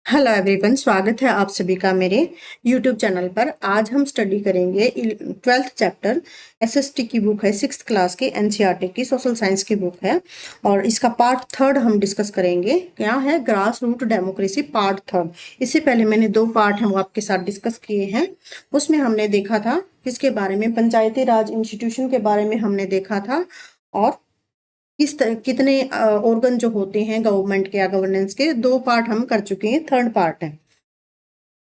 Hello everyone, स्वागत है आप सभी का मेरे यूट्यूब चैनल पर। आज हम स्टडी करेंगे 12th चैप्टर एसएसटी की बुक है, 6th क्लास की एनसीईआरटी की सोशल साइंस की बुक है। और इसका पार्ट थर्ड हम डिस्कस करेंगे। क्या है? Grass root democracy part third. इससे पहले मैंने 2 पार्ट हम आपके साथ डिस्कस किए हैं। उसमें हमने देखा था किसके बारे में, पंचायती राज इंस्टीट्यूशन के बारे में हमने देखा था। और कितने ऑर्गन जो होते हैं गवर्नमेंट के या गवर्नेंस के, 2 पार्ट हम कर चुके हैं, थर्ड पार्ट है।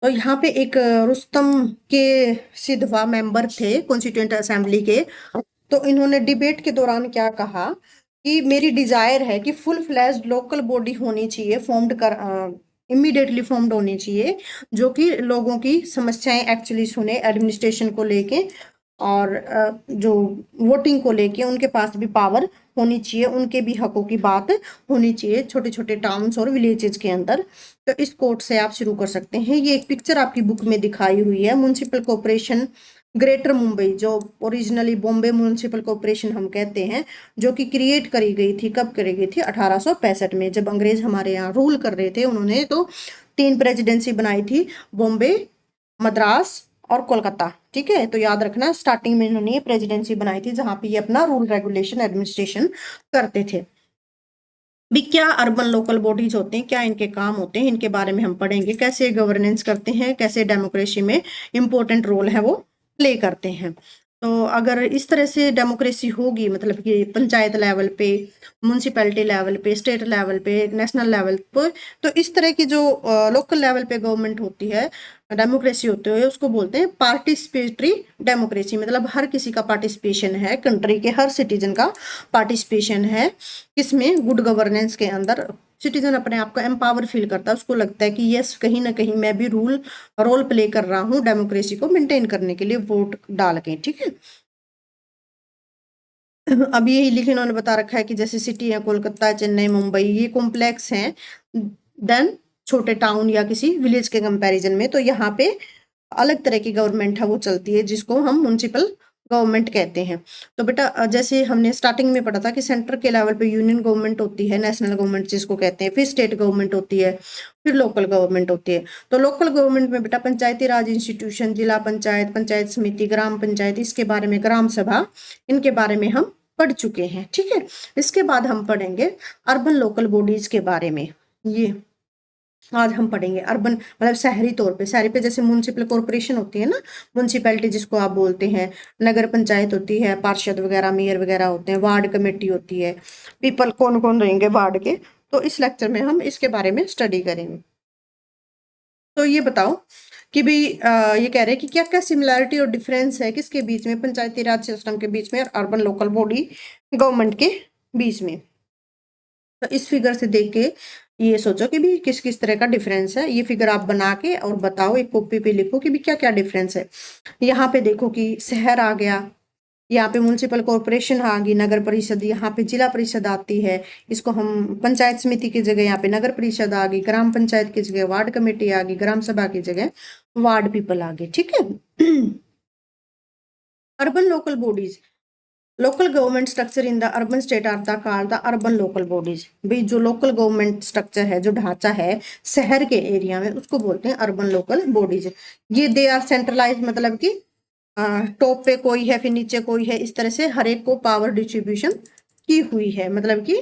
तो यहाँ पे एक रुस्तम के सिद्धवा मेंबर थे कॉन्स्टिट्यूएंट असेंबली के। तो इन्होंने डिबेट के दौरान क्या कहा कि मेरी डिजायर है कि फुल फ्लैश्ड लोकल बॉडी होनी चाहिए, फॉर्म्ड कर इमीडिएटली फॉर्म्ड होनी चाहिए, जो कि लोगों की समस्याएं एक्चुअली सुने एडमिनिस्ट्रेशन को लेके। और जो वोटिंग को लेके उनके पास भी पावर होनी चाहिए, उनके भी हकों की बात होनी चाहिए छोटे छोटे टाउन्स और विलेजेस के अंदर। तो इस कोट से आप शुरू कर सकते हैं। ये एक पिक्चर आपकी बुक में दिखाई हुई है, म्युनिसिपल कॉर्पोरेशन ग्रेटर मुंबई, जो ओरिजिनली बॉम्बे म्युनिसिपल कॉर्पोरेशन हम कहते हैं, जो कि क्रिएट करी गई थी। कब करी गई थी? 1865 में, जब अंग्रेज हमारे यहाँ रूल कर रहे थे। उन्होंने तो 3 प्रेसिडेंसी बनाई थी, बॉम्बे, मद्रास और कोलकाता। ठीक है, तो याद रखना, स्टार्टिंग में इन्होंने ये प्रेसिडेंसी बनाई थी जहां पे ये अपना रूल रेगुलेशन एडमिनिस्ट्रेशन करते थे। भी क्या अर्बन लोकल बॉडीज होते हैं, क्या इनके काम होते हैं, इनके बारे में हम पढ़ेंगे। कैसे गवर्नेंस करते हैं, कैसे डेमोक्रेसी में इंपॉर्टेंट रोल है वो प्ले करते हैं। तो अगर इस तरह से डेमोक्रेसी होगी, मतलब कि पंचायत लेवल पे, म्यूनसिपैलिटी लेवल पे, स्टेट लेवल पे, नेशनल लेवल पे, तो इस तरह की जो लोकल लेवल पे गवर्नमेंट होती है, डेमोक्रेसी होते हुए, उसको बोलते हैं पार्टिसिपेटरी डेमोक्रेसी। मतलब हर किसी का पार्टिसिपेशन है, कंट्री के हर सिटीजन का पार्टिसिपेशन है। किसमें? गुड गवर्नेंस के अंदर। सिटीजन अपने आप को एम्पावर फील करता है, उसको लगता है कि यस, कहीं ना कहीं मैं भी रोल प्ले कर रहा हूँ डेमोक्रेसी को मेंटेन करने के लिए, वोट डाल के। ठीक है, अब यही लिखे इन्होंने बता रखा है कि जैसे सिटी है कोलकाता, चेन्नई, मुंबई, ये कॉम्प्लेक्स हैं देन छोटे टाउन या किसी विलेज के कंपैरिजन में। तो यहाँ पे अलग तरह की गवर्नमेंट है वो चलती है, जिसको हम म्युनिसिपल गवर्नमेंट कहते हैं। तो बेटा जैसे हमने स्टार्टिंग में पढ़ा था कि सेंटर के लेवल पे यूनियन गवर्नमेंट होती है, नेशनल गवर्नमेंट जिसको कहते हैं, फिर स्टेट गवर्नमेंट होती है, फिर लोकल गवर्नमेंट होती है। तो लोकल गवर्नमेंट में बेटा पंचायती राज इंस्टीट्यूशन, जिला पंचायत, पंचायत समिति, ग्राम पंचायत, इसके बारे में, ग्राम सभा, इनके बारे में हम पढ़ चुके हैं। ठीक है, इसके बाद हम पढ़ेंगे अर्बन लोकल बॉडीज के बारे में। ये आज हम पढ़ेंगे अर्बन, मतलब शहरी तौर पे, शहरी पे जैसे म्युनिसिपल कॉर्पोरेशन होती है ना, म्युनिसिपैलिटी जिसको आप बोलते हैं, नगर पंचायत होती है, पार्षद वगैरह, मेयर वगैरह होते हैं, वार्ड कमेटी होती है, पीपल कौन कौन रहेंगे वार्ड के। तो इस लेक्चर में हम इसके बारे में स्टडी करेंगे। तो ये बताओ कि भाई ये कह रहे हैं कि क्या क्या सिमिलैरिटी और डिफरेंस है किसके बीच में, पंचायती राज सिस्टम के बीच में और अर्बन लोकल बॉडी गवर्नमेंट के बीच में। तो इस फिगर से देख के ये सोचो कि भी किस किस तरह का डिफरेंस है। ये फिगर आप बना के और बताओ, एक कॉपी पे लिखो कि भी क्या क्या डिफरेंस है। यहाँ पे देखो कि शहर आ गया, यहाँ पे म्युनिसिपल कॉर्पोरेशन आ गई, नगर परिषद, यहाँ पे जिला परिषद आती है, इसको हम पंचायत समिति की जगह यहाँ पे नगर परिषद आ गई, ग्राम पंचायत की जगह वार्ड कमेटी आ गई, ग्राम सभा की जगह वार्ड पीपल आ गए। ठीक है, urban local bodies, local government structure in the urban state are the called the urban local bodies. भाई जो लोकल गवर्नमेंट स्ट्रक्चर है, जो ढांचा है शहर के एरिया में, उसको बोलते हैं अर्बन लोकल बॉडीज। ये दे आर सेंट्रलाइज, मतलब कि टॉप पे कोई है, फिर नीचे कोई है, इस तरह से हर एक को पावर डिस्ट्रीब्यूशन की हुई है। मतलब कि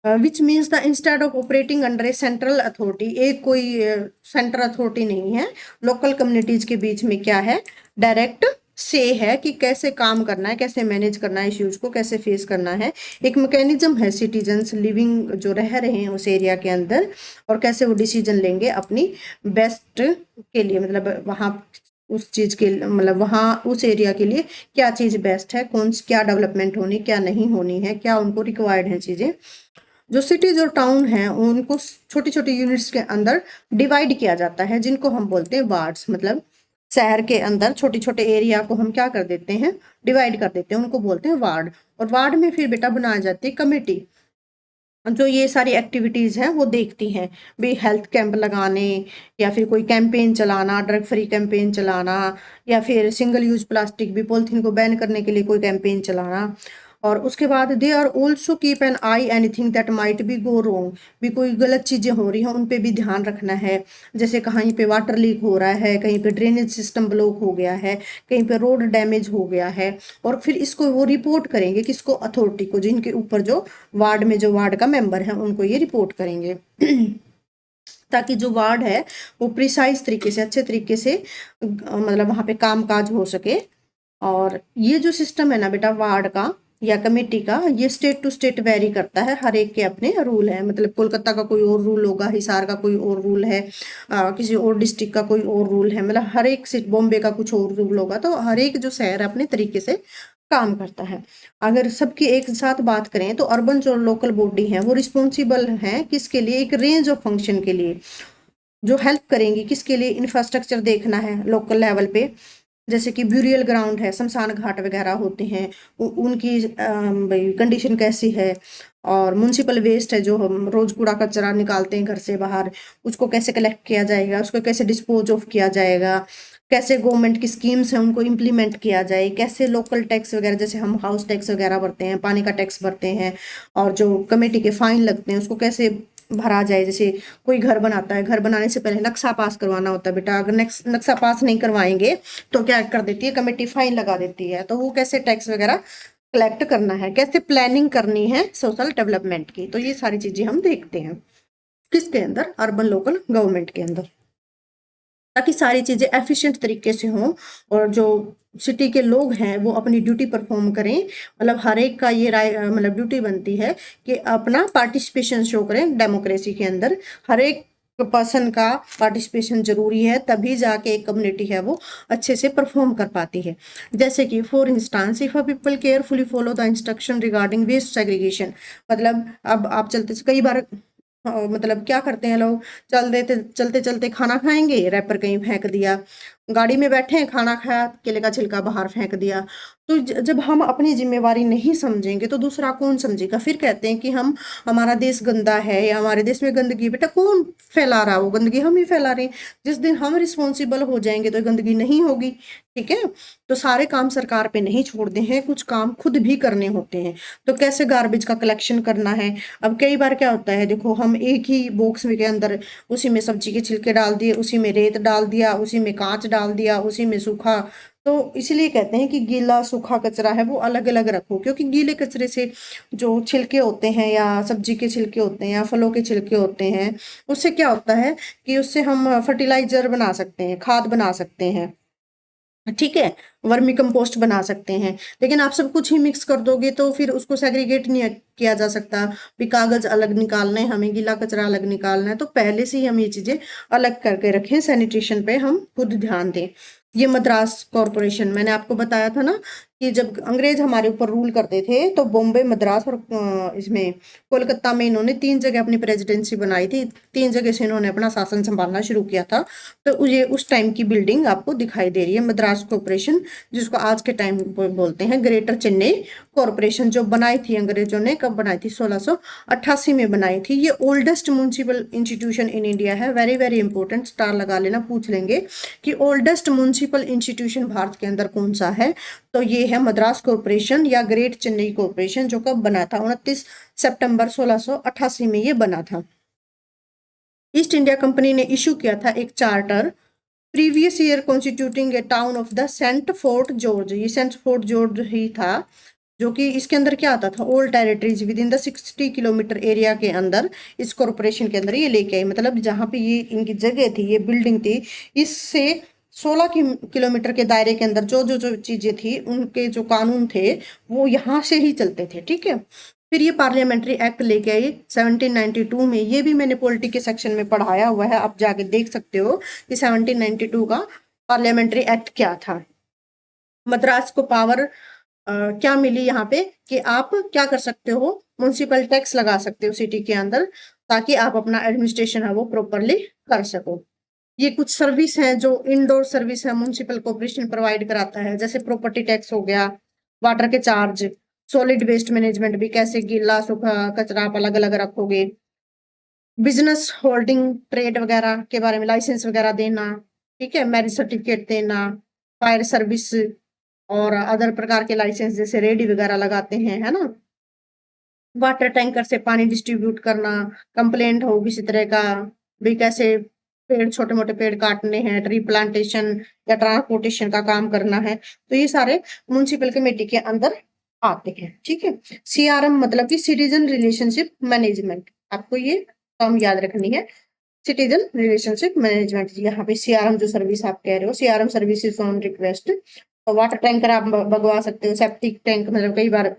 which means the instead of operating under A central authority, एक कोई सेंट्रल अथॉरिटी नहीं है। लोकल कम्युनिटीज के बीच में क्या है? डायरेक्ट से है कि कैसे काम करना है, कैसे मैनेज करना है, इश्यूज को कैसे फेस करना है। एक मैकेनिज्म है, सिटीजन्स लिविंग जो रह रहे हैं उस एरिया के अंदर, और कैसे वो डिसीजन लेंगे अपनी बेस्ट के लिए, मतलब वहाँ उस चीज के, मतलब वहाँ उस एरिया के लिए क्या चीज बेस्ट है, कौन क्या डेवलपमेंट होनी, क्या नहीं होनी है, क्या उनको रिक्वायर्ड है चीजें। जो सिटीज और टाउन हैं उनको छोटी छोटी यूनिट्स के अंदर डिवाइड किया जाता है, जिनको हम बोलते हैं वार्ड्स। मतलब शहर के अंदर छोटे छोटे एरिया को हम क्या कर देते हैं? डिवाइड कर देते हैं, उनको बोलते हैं वार्ड। और वार्ड में फिर बेटा बनाई जाती है कमेटी, जो ये सारी एक्टिविटीज हैं वो देखती हैं। भी हेल्थ कैंप लगाने, या फिर कोई कैंपेन चलाना, ड्रग फ्री कैंपेन चलाना, या फिर सिंगल यूज प्लास्टिक भी, पॉलिथीन को बैन करने के लिए कोई कैंपेन चलाना, और उसके बाद they are also keep an eye anything that might be go wrong, भी कोई गलत चीजें हो रही हैं उन पे भी ध्यान रखना है। जैसे कहीं पे वाटर लीक हो रहा है, कहीं पे ड्रेनेज सिस्टम ब्लॉक हो गया है, कहीं पे रोड डैमेज हो गया है, और फिर इसको वो रिपोर्ट करेंगे किसको, अथॉरिटी को, जिनके ऊपर जो वार्ड में जो वार्ड का मेंबर है उनको ये रिपोर्ट करेंगे। ताकि जो वार्ड है वो प्रिसाइज तरीके से, अच्छे तरीके से मतलब वहां पे काम काज हो सके। और ये जो सिस्टम है ना बेटा वार्ड का या कमेटी का, ये स्टेट टू स्टेट वेरी करता है, हर एक के अपने रूल है। मतलब कोलकाता का कोई और रूल होगा, हिसार का कोई और रूल है, किसी और डिस्ट्रिक्ट का कोई और रूल है, मतलब हर एक से, बॉम्बे का कुछ और रूल होगा। तो हर एक जो शहर अपने तरीके से काम करता है। अगर सबकी एक साथ बात करें तो अर्बन जो लोकल बॉडी है वो रिस्पॉन्सिबल है किसके लिए, एक रेंज ऑफ फंक्शन के लिए, जो हेल्प करेंगी किसके लिए, इंफ्रास्ट्रक्चर देखना है लोकल लेवल पे। जैसे कि ब्यूरियल ग्राउंड है, शमशान घाट वगैरह होते हैं, उनकी भाई कंडीशन कैसी है। और म्युनिसिपल वेस्ट है, जो हम रोज कूड़ा कचरा निकालते हैं घर से बाहर, उसको कैसे कलेक्ट किया जाएगा, उसको कैसे डिस्पोज ऑफ किया जाएगा, कैसे गवर्नमेंट की स्कीम्स हैं उनको इम्प्लीमेंट किया जाए, कैसे लोकल टैक्स वगैरह, जैसे हम हाउस टैक्स वगैरह भरते हैं, पानी का टैक्स भरते हैं, और जो कमेटी के फाइन लगते हैं उसको कैसे भरा जाए। जैसे कोई घर बनाता है, घर बनाने से पहले नक्शा पास करवाना होता है बेटा, अगर नक्शा पास नहीं करवाएंगे तो क्या कर देती है कमेटी, फाइन लगा देती है। तो वो कैसे टैक्स वगैरह कलेक्ट करना है, कैसे प्लानिंग करनी है सोशल डेवलपमेंट की, तो ये सारी चीजें हम देखते हैं किसके अंदर, अर्बन लोकल गवर्नमेंट के अंदर, ताकि सारी चीजें एफिशिएंट तरीके से हों और जो सिटी के लोग हैं वो अपनी ड्यूटी परफॉर्म करें। मतलब हर एक का ये राय, मतलब ड्यूटी बनती है कि अपना पार्टिसिपेशन शो करें डेमोक्रेसी के अंदर। हर एक पर्सन का पार्टिसिपेशन जरूरी है, तभी जाके एक कम्युनिटी है वो अच्छे से परफॉर्म कर पाती है। जैसे कि for instance if a people carefully follow the instruction regarding waste segregation, मतलब अब आप चलते कई बार मतलब क्या करते हैं लोग, चलते चलते खाना खाएंगे, रैपर कहीं फेंक दिया, गाड़ी में बैठे हैं खाना खाया, केले का छिलका बाहर फेंक दिया। तो जब हम अपनी जिम्मेवारी नहीं समझेंगे तो दूसरा कौन समझेगा। फिर कहते हैं कि हम, हमारा देश गंदा है या हमारे देश में गंदगी, बेटा कौन फैला रहा, वो गंदगी हम ही फैला रहे हैं। जिस दिन हम रिस्पॉन्सिबल हो जाएंगे तो गंदगी नहीं होगी। ठीक है, तो सारे काम सरकार पे नहीं छोड़ते हैं, कुछ काम खुद भी करने होते हैं। तो कैसे गार्बेज का कलेक्शन करना है। अब कई बार क्या होता है, देखो हम एक ही बॉक्स में के अंदर उसी में सब्जी के छिलके डाल दिए, उसी में रेत डाल दिया, उसी में कांच डाल दिया, उसी में सूखा। तो इसलिए कहते हैं कि गीला सूखा कचरा है वो अलग अलग रखो, क्योंकि गीले कचरे से जो छिलके होते हैं या सब्जी के छिलके होते हैं या फलों के छिलके होते हैं, उससे क्या होता है कि उससे हम फर्टिलाइजर बना सकते हैं, खाद बना सकते हैं। ठीक है, वर्मी कंपोस्ट बना सकते हैं। लेकिन आप सब कुछ ही मिक्स कर दोगे तो फिर उसको सेग्रीगेट नहीं किया जा सकता। भी कागज अलग निकालना है हमें, गीला कचरा अलग निकालना है, तो पहले से ही हम ये चीजें अलग करके रखें। सैनिटेशन पे हम खुद ध्यान दें। ये मद्रास कॉरपोरेशन मैंने आपको बताया था ना कि जब अंग्रेज हमारे ऊपर रूल करते थे तो बॉम्बे, मद्रास और इसमें कोलकाता में इन्होंने 3 जगह अपनी प्रेसिडेंसी बनाई थी। 3 जगह से इन्होंने अपना शासन संभालना शुरू किया था। तो ये उस टाइम की बिल्डिंग आपको दिखाई दे रही है, मद्रास कॉरपोरेशन, जिसको आज के टाइम बोलते हैं ग्रेटर चेन्नई कॉरपोरेशन। जो बनाई थी अंग्रेजों ने, कब बनाई थी, 1688 में बनाई थी। ये oldest municipal institution in India है। वेरी वेरी इंपॉर्टेंट, स्टार लगा लेना, पूछ लेंगे कि ओल्डेस्ट म्युनिसिपल इंस्टीट्यूशन भारत के अंदर कौन सा है। तो ये है मद्रास कॉरपोरेशन या ग्रेट चेन्नई कॉरपोरेशन, जो कब बना था, 29 सितंबर 1688 में ये बना था। ईस्ट इंडिया कंपनी ने इशू किया था एक charter previous year constituting a town of the Saint Fort George. ये सेंट फोर्ट जॉर्ज ही था, जो कि इसके अंदर क्या आता था, all territories within the 60 kilometre area के अंदर इस कॉरपोरेशन के अंदर ये लेके आए। मतलब जहां पे ये इनकी जगह थी, ये बिल्डिंग थी, इससे 16 किलोमीटर के दायरे के अंदर जो चीजें थी, उनके जो कानून थे वो यहाँ से ही चलते थे। ठीक है, फिर ये पार्लियामेंट्री एक्ट लेके आई 1792 में। ये भी मैंने पॉलिटी के सेक्शन में पढ़ाया हुआ है, आप जाके देख सकते हो कि 1792 का पार्लियामेंट्री एक्ट क्या था। मद्रास को पावर क्या मिली यहाँ पे कि आप क्या कर सकते हो, म्युनिसिपल टैक्स लगा सकते हो सिटी के अंदर, ताकि आप अपना एडमिनिस्ट्रेशन है वो प्रॉपरली कर सको। ये कुछ सर्विस हैं जो इंडोर सर्विस है म्युनिसिपल कॉर्पोरेशन प्रोवाइड कराता है, जैसे प्रॉपर्टी टैक्स हो गया, वाटर के चार्ज, सॉलिड वेस्ट मैनेजमेंट भी, कैसे गीला सूखा कचरा आप अलग अलग रखोगे, बिजनेस होल्डिंग ट्रेड वगैरह के बारे में लाइसेंस वगैरह देना। ठीक है, मैरिज सर्टिफिकेट देना, फायर सर्विस और अदर प्रकार के लाइसेंस जैसे रेडी वगैरह लगाते हैं, है ना। वाटर टैंकर से पानी डिस्ट्रीब्यूट करना, कंप्लेंट हो किसी तरह का भी, कैसे पेड़, छोटे मोटे पेड़ काटने हैं, ट्री प्लांटेशन या ट्रांसपोर्टेशन का काम करना है, तो ये सारे म्युनिसिपल कमेटी के अंदर आते हैं। ठीक है। सीआरएम मतलब कि सिटीजन रिलेशनशिप मैनेजमेंट, आपको ये टर्म याद रखनी है, सिटीजन रिलेशनशिप मैनेजमेंट। यहाँ पे सीआरएम जो सर्विस आप कह रहे हो, सीआरएम सर्विसेज ऑन रिक्वेस्ट। तो वाटर टैंकर आप भगवा सकते हो, सेप्टिक टैंक मतलब कई बार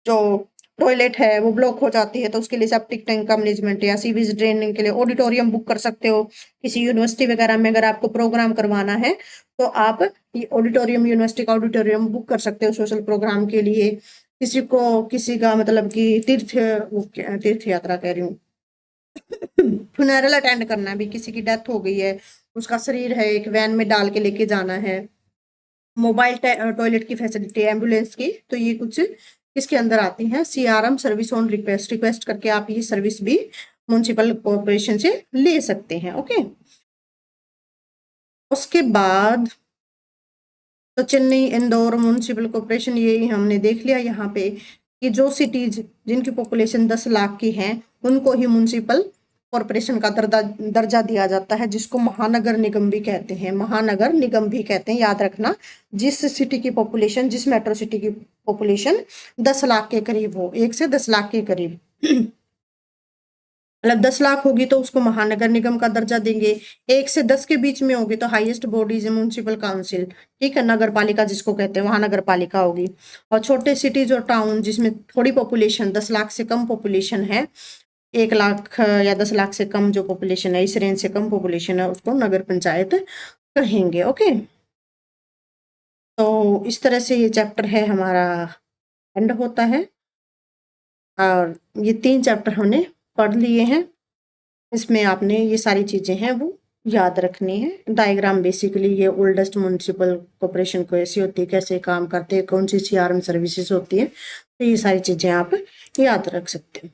जो टॉयलेट है वो ब्लॉक हो जाती है तो उसके लिए सेप्टिक टैंक का मैनेजमेंट, या सीवेज ड्रेनिंग के लिए ऑडिटोरियम बुक कर सकते हो। किसी यूनिवर्सिटी वगैरह में अगर आपको प्रोग्राम करवाना है तो आप ये ऑडिटोरियम, यूनिवर्सिटी का ऑडिटोरियम बुक कर सकते हो सोशल प्रोग्राम के लिए। किसी का मतलब कि तीर्थ यात्रा कह रही हूँ, फ्यूनरल अटेंड करना है, भी किसी की डेथ हो गई है, उसका शरीर है एक वैन में डाल के लेके जाना है, मोबाइल टॉयलेट की फैसिलिटी, एम्बुलेंस की, तो ये कुछ इसके अंदर आती हैं। CRM service on request, request करके आप ये सर्विस भी म्युनिसिपल कॉर्पोरेशन से ले सकते हैं। ओके। उसके बाद तो चेन्नई, इंदौर म्युनिसिपल कॉर्पोरेशन, ये हमने देख लिया यहाँ पे कि जो सिटीज जिनकी पॉपुलेशन 10 लाख की है उनको ही म्युनिसिपल कॉर्पोरेशन का दर्जा दिया जाता है, जिसको महानगर निगम भी कहते हैं, महानगर निगम भी कहते हैं, याद रखना। जिस सिटी की पॉपुलेशन, जिस मेट्रो सिटी की पॉपुलेशन 10 लाख के करीब हो, 1 से 10 लाख के करीब, मतलब 10 लाख होगी तो उसको महानगर निगम का दर्जा देंगे। 1 से 10 के बीच में होगी तो हाईएस्ट बॉडीज म्युनिसिपल काउंसिल, ठीक है, नगर पालिका जिसको कहते हैं, वहां नगर पालिका होगी। और छोटे सिटीज और टाउन जिसमें थोड़ी पॉपुलेशन, 10 लाख से कम पॉपुलेशन है, 1 लाख या 10 लाख से कम जो पॉपुलेशन है, इस रेंज से कम पॉपुलेशन है, उसको नगर पंचायत कहेंगे। ओके। तो इस तरह से ये चैप्टर है हमारा एंड होता है, और ये 3 चैप्टर हमने पढ़ लिए हैं। इसमें आपने ये सारी चीजें हैं वो याद रखनी है। डायग्राम बेसिकली ये ओल्डेस्ट म्युनिसिपल कॉर्पोरेशन को ऐसी होती है, कैसे काम करते हैं, कौन सी सीआरएम सर्विसेज होती है, तो ये सारी चीजें आप याद रख सकते हैं।